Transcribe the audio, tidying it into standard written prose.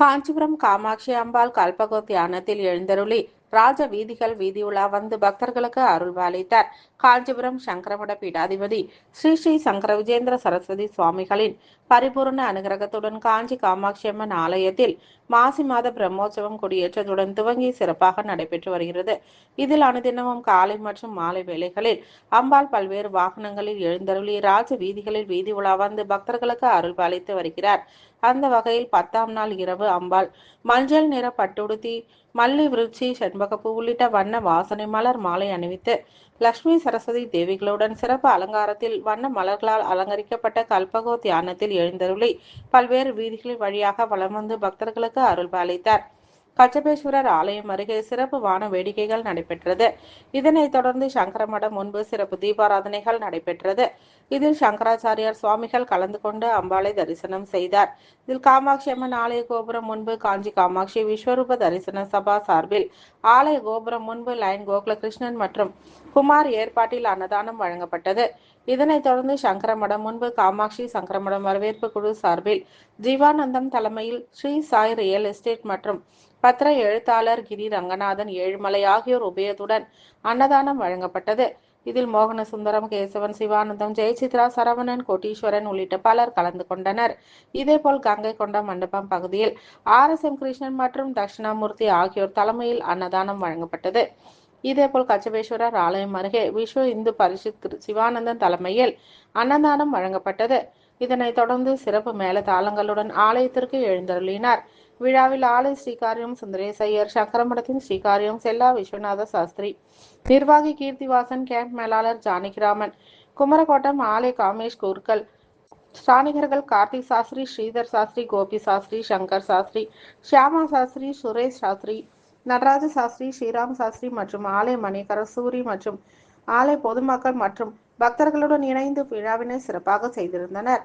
காஞ்சிபுரம் காமாட்சி அம்பாள் கல்பக தியானத்தில் எழுந்தருளி ராஜ வீதிகள் வீதி உலா வந்து பக்தர்களுக்கு அருள்பாலித்தார். காஞ்சிபுரம் சங்கரமட பீடாதிபதி ஸ்ரீ ஸ்ரீ சங்கர விஜேந்திர சரஸ்வதி சுவாமிகளின் பரிபூர்ண அனுகிரகத்துடன் காஞ்சி காமாட்சி அம்மன் ஆலயத்தில் மாசி மாத பிரம்மோற்சவம் கொடியேற்றத்துடன் துவங்கி சிறப்பாக நடைபெற்று வருகிறது. இதில் அனுதினமும் காலை மற்றும் மாலை வேளைகளில் அம்பாள் பல்வேறு வாகனங்களில் எழுந்தருளி ராஜ வீதிகளில் வீதி உலா வந்து பக்தர்களுக்கு அருள்பாலித்து வருகிறார். அந்த வகையில் 10ஆம் நாள் இரவு அம்பாள் மஞ்சள் நிற பட்டுடுத்தி மல்லி விருட்சி செண்பகப்பூ உள்ளிட்ட வண்ண வாசனை மலர் மாலை அணிவித்து லட்சுமி சரஸ்வதி தேவிகளுடன் சிறப்பு அலங்காரத்தில் வண்ண மலர்களால் அலங்கரிக்கப்பட்ட கல்பகோ தியானத்தில் எழுந்தருளி பல்வேறு வீதிகளில் வழியாக வலம் வந்து பக்தர்களுக்கு அருள்பாலித்தார். கச்சபேஸ்வரர் ஆலயம் அருகே சிறப்பு வான வேடிக்கைகள் நடைபெற்றது. இதனைத் தொடர்ந்து சங்கரமடம் முன்பு சிறப்பு தீபாராதனைகள் நடைபெற்றது. இதில் சங்கராச்சாரியார் சுவாமிகள் கலந்து கொண்டு அம்பாளை தரிசனம் செய்தார். இதில் காமாட்சி அம்மன் ஆலய கோபுரம் முன்பு காஞ்சி காமாட்சி விஸ்வரூப தரிசன சபா சார்பில் ஆலய கோபுரம் முன்பு லைன் கோகுலகிருஷ்ணன் மற்றும் குமார் ஏற்பாட்டில் அன்னதானம் வழங்கப்பட்டது. இதனைத் தொடர்ந்து சங்கரமடம் முன்பு காமாட்சி சங்கரமடம் வரவேற்பு குழு சார்பில் ஜீவானந்தம் தலைமையில் ஸ்ரீ சாய் ரியல் எஸ்டேட் மற்றும் பத்திர எழுத்தாளர் கிரி ரங்கநாதன் ஏழுமலை ஆகியோர் உபயத்துடன் அன்னதானம் வழங்கப்பட்டது. இதில் மோகன சுந்தரம், கேசவன், சிவானந்தம், ஜெயசித்ரா, சரவணன், கோட்டீஸ்வரன் உள்ளிட்ட பலர் கலந்து கொண்டனர். இதேபோல் கங்கை கொண்ட மண்டபம் பகுதியில் RSM கிருஷ்ணன் மற்றும் தட்சிணாமூர்த்தி ஆகியோர் தலைமையில் அன்னதானம் வழங்கப்பட்டது. இதேபோல் கச்சபேஸ்வரர் ஆலயம் அருகே விஸ்வ இந்து பரிஷத் சிவானந்தன் தலைமையில் அன்னதானம் வழங்கப்பட்டது. இதனைத் தொடர்ந்து சிறப்பு மேல தாளங்களுடன் ஆலயத்திற்கு எழுந்தருளினார். விழாவில் ஆலய ஸ்ரீகாரியம் சுந்தரேசையர், சங்கரமடத்தின் ஸ்ரீகாரியம் செல்லா விஸ்வநாத சாஸ்திரி, நிர்வாகி கீர்த்திவாசன், கேம்ப் மேலாளர் ஜானகிராமன், குமரகோட்டம் ஆலய காமேஷ் கூர்கல், ஸ்தானிகர்கள் கார்த்திக் சாஸ்திரி, ஸ்ரீதர் சாஸ்திரி, கோபி சாஸ்திரி, சங்கர் சாஸ்திரி, ஷியாமா சாஸ்திரி, சுரேஷ் சாஸ்திரி, நடராஜ சாஸ்திரி, ஸ்ரீராம் சாஸ்திரி மற்றும் ஆலய மணிகர சூரி மற்றும் ஆலய பொதுமக்கள் மற்றும் பக்தர்களுடன் இணைந்து விழாவினை சிறப்பாக செய்திருந்தனர்.